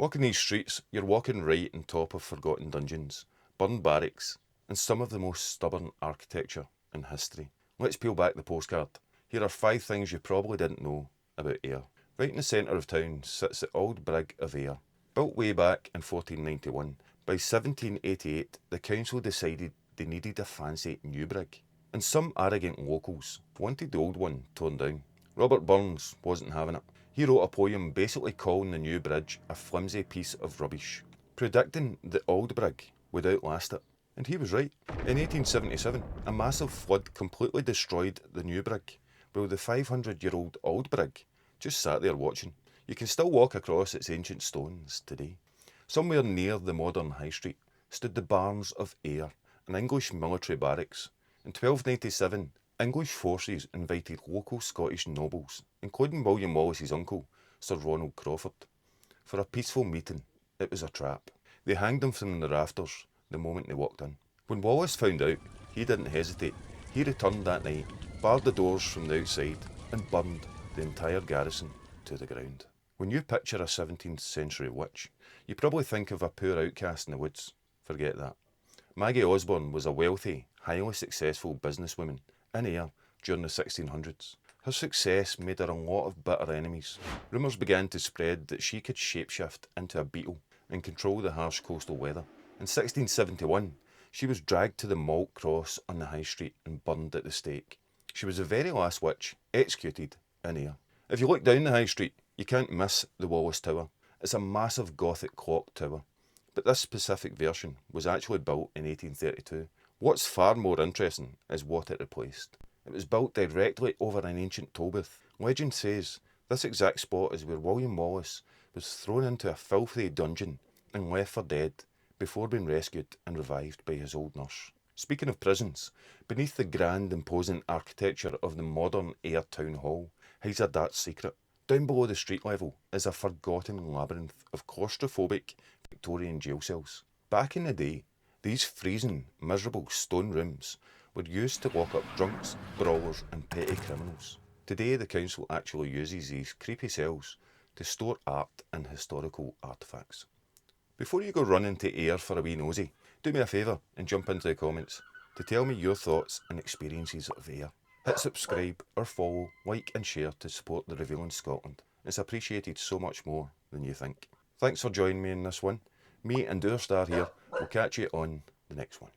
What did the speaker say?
Walking these streets, you're walking right on top of forgotten dungeons, burned barracks, and some of the most stubborn architecture in history. Let's peel back the postcard. Here are 5 things you probably didn't know about Ayr. Right in the centre of town sits the old brig of Ayr. Built way back in 1491, by 1788 the council decided they needed a fancy new brig, and some arrogant locals wanted the old one torn down. Robert Burns wasn't having it. He wrote a poem basically calling the new bridge a flimsy piece of rubbish, predicting the old brig would outlast it. And he was right. In 1877, a massive flood completely destroyed the new brig, while the 500-year-old old brig just sat there watching. You can still walk across its ancient stones today. Somewhere near the modern High Street stood the Barns of Ayr, an English military barracks. In 1297, English forces invited local Scottish nobles, including William Wallace's uncle, Sir Ronald Crawford, for a peaceful meeting. It was a trap. They hanged them from the rafters the moment they walked in. When Wallace found out, he didn't hesitate. He returned that night, barred the doors from the outside, and burned the entire garrison to the ground. When you picture a 17th century witch, you probably think of a poor outcast in the woods. Forget that. Maggie Osborne was a wealthy, highly successful businesswoman in Ayr during the 1600s. Her success made her a lot of bitter enemies. Rumours began to spread that she could shapeshift into a beetle and control the harsh coastal weather. In 1671, she was dragged to the Malt Cross on the High Street and burned at the stake. She was the very last witch executed in Ayr. If you look down the High Street, you can't miss the Wallace Tower. It's a massive Gothic clock tower, but this specific version was actually built in 1832. What's far more interesting is what it replaced. It was built directly over an ancient toll booth. Legend says this exact spot is where William Wallace was thrown into a filthy dungeon and left for dead before being rescued and revived by his old nurse. Speaking of prisons, beneath the grand imposing architecture of the modern Ayr Town Hall hides a dark secret. Down below the street level is a forgotten labyrinth of claustrophobic Victorian jail cells. Back in the day, these freezing, miserable stone rooms were used to lock up drunks, brawlers and petty criminals. Today the council actually uses these creepy cells to store art and historical artefacts. Before you go running to Ayr for a wee nosy, do me a favour and jump into the comments to tell me your thoughts and experiences of Ayr. Hit subscribe or follow, like and share to support the Revealing Scotland. It's appreciated so much more than you think. Thanks for joining me in this one. Me and Star here will catch you on the next one.